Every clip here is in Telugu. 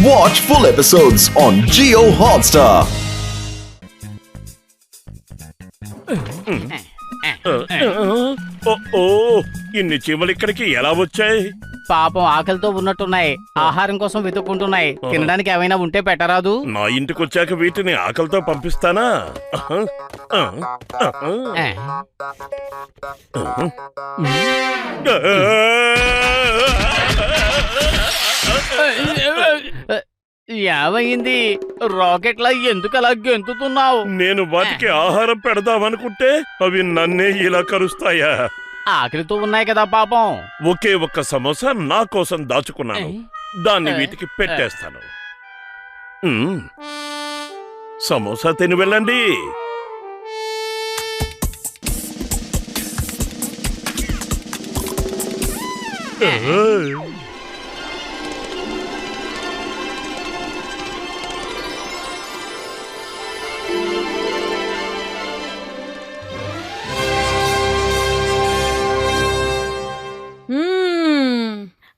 Watch full episodes on Jio Hotstar. ఇన్ని చీమలు ఇక్కడికి ఎలా వచ్చాయి? పాపం ఆకలితో ఉన్నట్టున్నాయి, ఆహారం కోసం వెతుక్కుంటున్నాయి. తినడానికి ఏమైనా ఉంటే పెట్టరాదు? నా ఇంటికి వచ్చాక వీటిని ఆకలితో పంపిస్తానా? ఏమైంది? రాకెట్లా ఎందుకు అలా గెంతుతున్నావు? నేను వాటికి ఆహారం పెడదామనుకుంటే అవి నన్నే ఇలా కరుస్తాయా? ఆకలితో ఉన్నాయి కదా పాపం. ఒకే ఒక్క సమోసా నా కోసం దాచుకున్నాను, దాన్ని వీటికి పెట్టేస్తాను. సమోసా తిని వెళ్ళండి.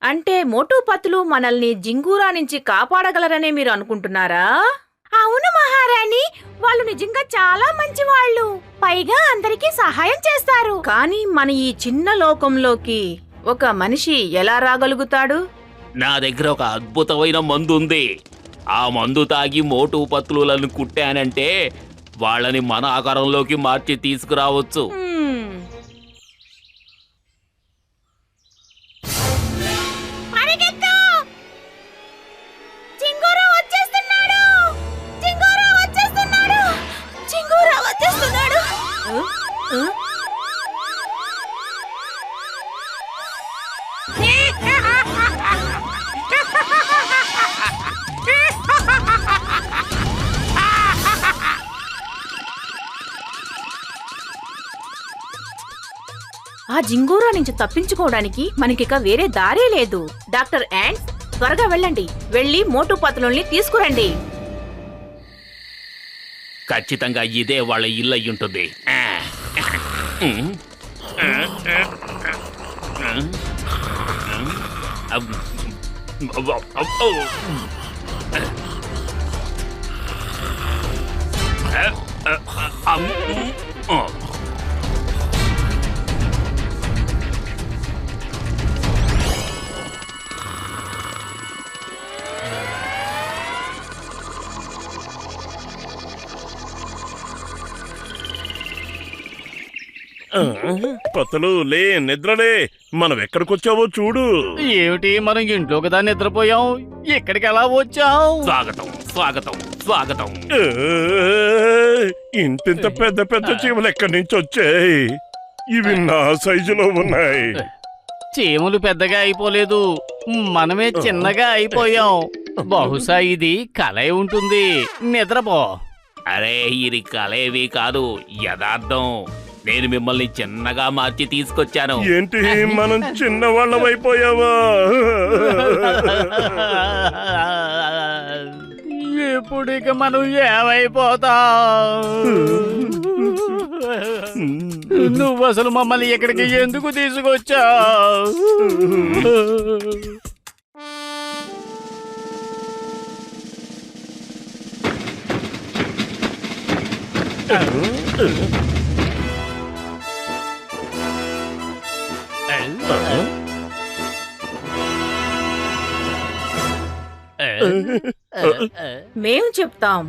అంటే మోటూ పత్లు మనల్ని జింగూరా నుంచి కాపాడగలరనే మీరు అనుకుంటున్నారా? అవును మహారాణి, వాళ్ళు నిజంగా చాలా మంచి వాళ్ళు, పైగా అందరికీ సహాయం చేస్తారు. కానీ మన ఈ చిన్న లోకంలోకి ఒక మనిషి ఎలా రాగలుగుతాడు? నా దగ్గర ఒక అద్భుతమైన మందు ఉంది. ఆ మందు తాగి మోటూ పత్లులను కుట్టానంటే వాళ్ళని మన ఆకారంలోకి మార్చి తీసుకురావచ్చు. ఆ జింగూరా నుంచి తప్పించుకోవడానికి మనకిక వేరే దారే లేదు. డాక్టర్ యాంట్స్, త్వరగా వెళ్ళండి, వెళ్ళి మోటూ పత్లుల్ని తీసుకురండి. ఖచ్చితంగా ఇదే వాళ్ళ ఇల్లు అయ్యుంటుంది. పత్తులు లే, నిద్రలే, మనం ఎక్కడికొచ్చావో చూడు. ఏమిటి, మనం ఇంట్లో కదా నిద్రపోయాం, ఎక్కడికి ఎలా వచ్చాం? స్వాగతం స్వాగతం స్వాగతం. ఇంతింత పెద్ద పెద్ద చీమలు ఎక్కడి నుంచి వచ్చాయి? ఇవి నా సైజులో ఉన్నాయి. చీమలు పెద్దగా అయిపోలేదు, మనమే చిన్నగా అయిపోయాం. బహుశా ఇది కలే ఉంటుంది, నిద్రపో. అరే, ఇది కలేవి కాదు, యథార్థం. నేను మిమ్మల్ని చిన్నగా మార్చి తీసుకొచ్చాను. ఏంటి, మనం చిన్నవాళ్ళం అయిపోయావా? ఎప్పుడిక మనం ఏమైపోతాం? నువ్వు అసలు మమ్మల్ని ఎక్కడికి ఎందుకు తీసుకొచ్చావు? మేము చెప్తాం,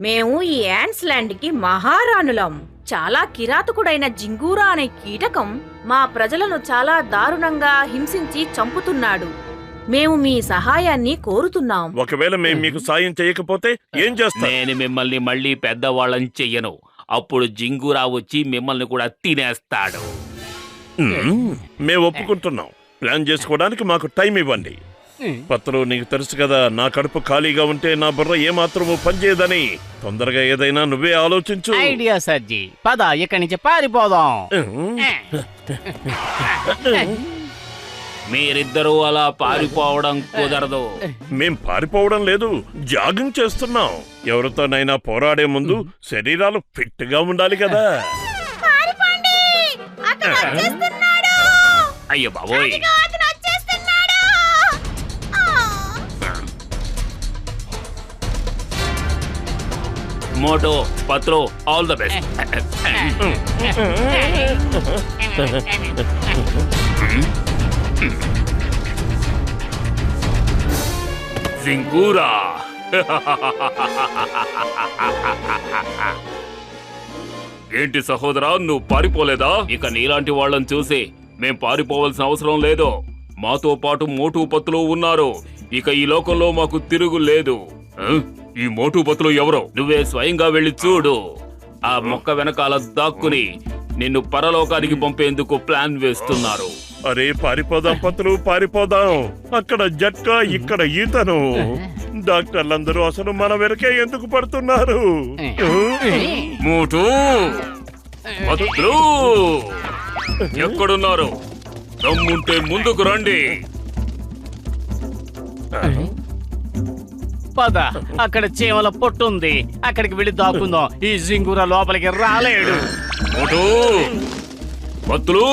మేము ఈ యాంట్స్ ల్యాండ్ కి మహారాణులం. చాలా కిరాతకుడైన జింగూరా అనే కీటకం మా ప్రజలను చాలా దారుణంగా హింసించి చంపుతున్నాడు. మేము మీ సహాయాన్ని కోరుతున్నాం. ఒకవేళ మేము మీకు సాయం చేయకపోతే ఏం చేస్తాం? నేను మిమ్మల్ని మళ్ళీ పెద్దవాళ్ళని చెయ్యను. అప్పుడు జింగూరా వచ్చి మిమ్మల్ని కూడా తినేస్తాడు. మేము ఒప్పుకుంటున్నాం. ప్లాన్ చేసుకోవడానికి మాకు టైం ఇవ్వండి. పత్రు, నీకు తెలుసు కదా, నా కడుపు ఖాళీగా ఉంటే నా బుర్ర ఏమాత్రము పనిచేయదని. తొందరగా ఏదైనా నువ్వే ఆలోచించు. ఐడియా సర్జీ, పద ఇక్కడి నుంచి పారిపోదాం. మీరిద్దరూ అలా పారిపోవడం కుదరదు. మేం పారిపోవడం లేదు, జాగింగ్ చేస్తున్నాం. ఎవరితోనైనా పోరాడే ముందు శరీరాలు ఫిట్ గా ఉండాలి కదా. అయ్యో బాబోయ్, మోటో పత్రు ఆల్ ద బెస్ట్. జింగూరా ఏంటి సహోదరా, నువ్వు పారిపోలేదా? ఇక నీలాంటి వాళ్ళని చూసి మేం పారిపోవాల్సిన అవసరం లేదు. మాతో పాటు మోటు పత్తులు ఉన్నారు. ఇక ఈ లోకంలో మాకు తిరుగు లేదు. ఈ మోటు పత్తులు ఎవరో నువ్వే స్వయంగా వెళ్ళి చూడు. ఆ మొక్క వెనకాల దాక్కుని నిన్ను పరలోకానికి పంపేందుకు ప్లాన్ వేస్తున్నారు. అరే పారిపోదాం పత్తులు, పారిపోదాం. అక్కడ జట్కా, ఇక్కడ ఈతను. డాక్టర్లందరూ అసలు మన వెనకే ఎందుకు పడుతున్నారు? మోటు పత్తులు ఎక్కడున్నారు? దమ్ముంటే ముందుకు రండి. పద, అక్కడ చీమల పొట్టుంది, అక్కడికి వెళ్ళి దాక్కుందాం. ఈ జింగురా లోపలికి రాలేడు. మోటు పత్తులు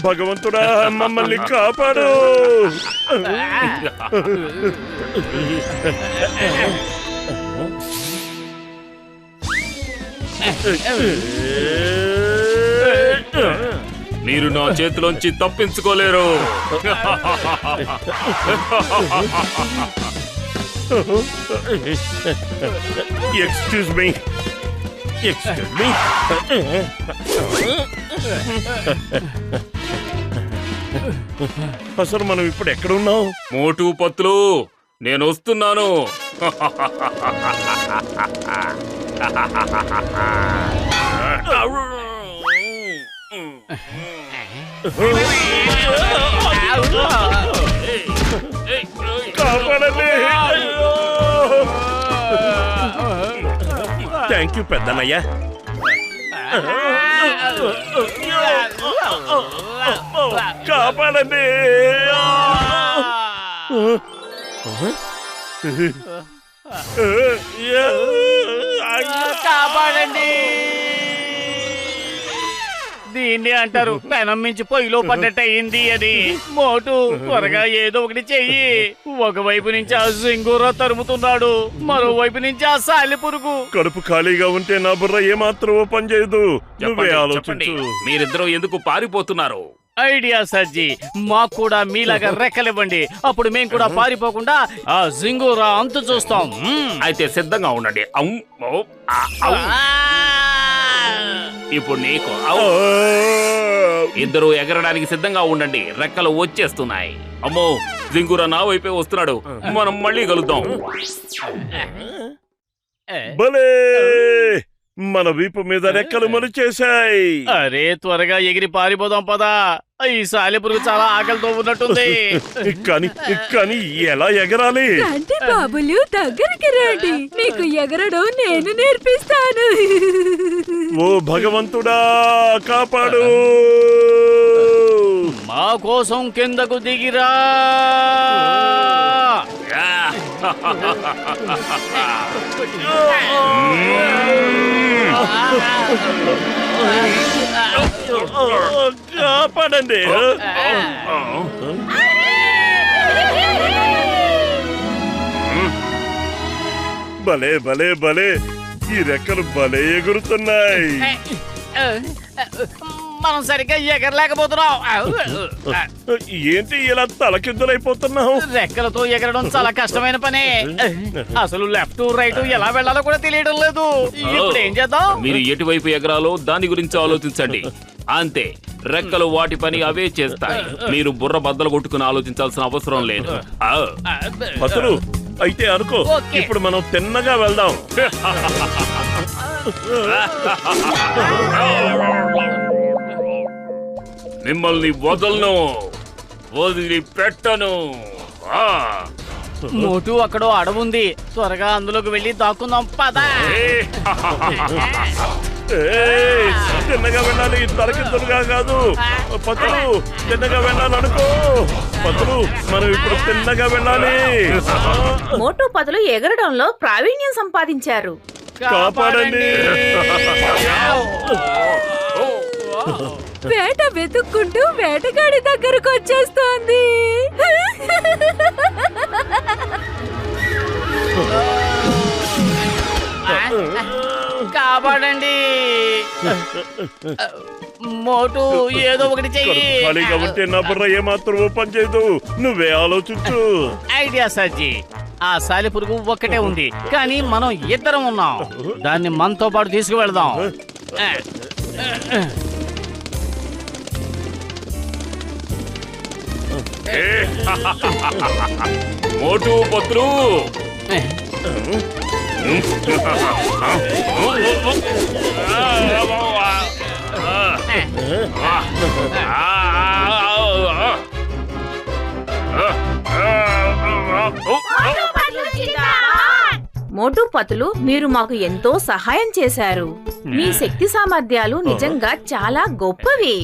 భగవంతుడా మమ్మల్ని కాపాడు. మీరు నా చేతిలోంచి తప్పించుకోలేరు. Excuse me, excuse me. అసలు మనం ఇప్పుడు ఎక్కడున్నాం? మోటు పత్తులు నేను వస్తున్నాను. కాపాడండి. థ్యాంక్ యూ పెద్దన్నయ్య. కాపాడండి. కాపాడండి. దీన్ని అంటారు పెనం మించి పొయ్యిలో పడ్డట్టయింది అని. మోటు త్వరగా ఏదో ఒకటి చెయ్యి. ఒకవైపు నుంచి ఆ జింగూరా తరుముతున్నాడు, మరోవైపు నుంచి ఆ సాలి పురుగు. కడుపు ఖాళీగా ఉంటే నా బుర్ర ఏమాత్రం పనిచేయదు. నువ్వే చెప్పండి. ఆలోచించు. మీరిద్దరూ ఎందుకు పారిపోతున్నారు? ఐడియా సజ్జి, మాకు కూడా మీలాగా రెక్కలివ్వండి. అప్పుడు మేము కూడా పారిపోకుండా ఆ జింగూరా అంతు చూస్తాం. అయితే సిద్ధంగా ఉండండి. ఇప్పుడు నీకు ఇద్దరు ఎగరడానికి సిద్ధంగా ఉండండి. రెక్కలు వచ్చేస్తున్నాయి. అమ్మో, జింగురా నా వైపే వస్తున్నాడు. మనం మళ్ళీ కలుద్దాం. భలే, మన వీపు మీద రెక్కలు మొలిచేశాయి. అరే త్వరగా ఎగిరి పారిపోదాం పదా. ఈ సాలెపురుగు చాలా ఆకలితో ఉన్నట్టుంది. కానీ ఎలా ఎగరాలి? రండి బాబులు, దగ్గరికి రండి. మీకు ఎగరడం నేను నేర్పిస్తాను. ఓ భగవంతుడా కాపాడు. మా కోసం కిందకు దిగిరా. కాపాడండి. భలే భలే భలే, ఈ రెక్కలు భలే ఎగురుతున్నాయి. మనం సరిగ్గా ఎగరలేకపోతున్నాం. ఏంటి ఇలా తలకిందులైపోతున్నావు? రెక్కలతో ఎగరడం చాలా కష్టమైన పనే. అసలు లెఫ్ట్ రైట్ ఎలా వెళ్ళాలో కూడా తెలియడం లేదు. ఇప్పుడు ఏం చేద్దాం? మీరు ఎటువైపు ఎగరాలో దాని గురించి ఆలోచించండి. అంతే, రెక్కలు వాటి పని అవే చేస్తాయి. మీరు బుర్ర బద్దలు కొట్టుకుని ఆలోచించాల్సిన అవసరం లేదు. అసలు అయితే అనుకో, ఇప్పుడు మనం తిన్నగా వెళ్దాం. మిమ్మల్ని వదలను, వదిలి పెట్టను. మోటు అక్కడో అడవుంది, త్వరగా అందులోకి వెళ్ళి దాక్కుందాం పదా. తిన్నగా వెళ్ళాలి, తలకిందులుగా కాదు. పతులు తిన్నగా వెళ్ళాలనుకో. పతులు మనం ఇప్పుడు తిన్నగా వెళ్ళాలి. మోటు పదులు ఎగరడంలో ప్రావీణ్యం సంపాదించారు. కాపాడండి. వేట వెతుక్కుంటూ వేటగాడి దగ్గరకు వచ్చేస్తోంది. కాపాడండి మోటు, ఏదో ఒకటి చెయ్యి. ఖాళీగా ఉంటే నా బుర్ర ఏమాత్రం పనిచేయదు. నువ్వే ఆలోచించు. ఐడియా సజ్జి. ఆ సాలిపురుగు ఒక్కటే ఉంది, కానీ మనం ఇద్దరం ఉన్నాం. దాన్ని మనతో పాటు తీసుకువెళ్దాం. మోటు పత్రు మోటు పతులు, మీరు మాకు ఎంతో సహాయం చేశారు. మీ శక్తి సామర్థ్యాలు నిజంగా చాలా గొప్పవి.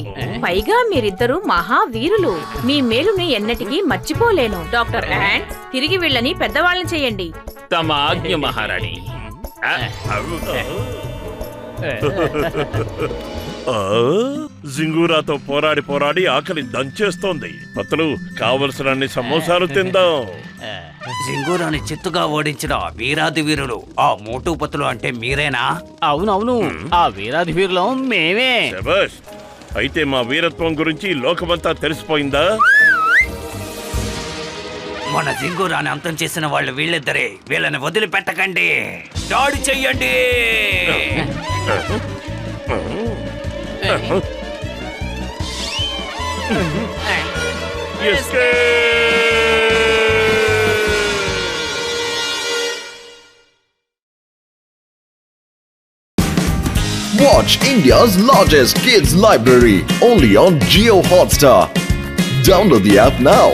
పైగా మీరిద్దరూ మహావీరులు. మీ మేలుని ఎన్నటికీ మర్చిపోలేను. డాక్టర్ యాంట్, తిరిగి వీళ్ళని పెద్దవాళ్ళని చేయండి. తమ ఆజ్ఞ మహారాణి. జింగూరాతో పోరాడి పోరాడి ఆకలి దంచేస్తోంది. పత్తులు, కావలసిన సమోసాలు తిందాం. జింగూరాని చిత్తుగా ఓడించిన వీరాది వీరులు ఆ మోటు పతులు అంటే మీరేనా? అవునవును, ఆ వీరాధి వీరులం మేమే. శభాష్. అయితే మా వీరత్వం గురించి లోకమంతా తెలిసిపోయిందా? మన జింగూరాని అంతం చేసిన వాళ్ళు వీళ్ళిద్దరే. వీళ్ళని వదిలిపెట్టకండి, దాడి చెయ్యండి. Watch India's largest kids library only on Jio Hotstar. Download the app now.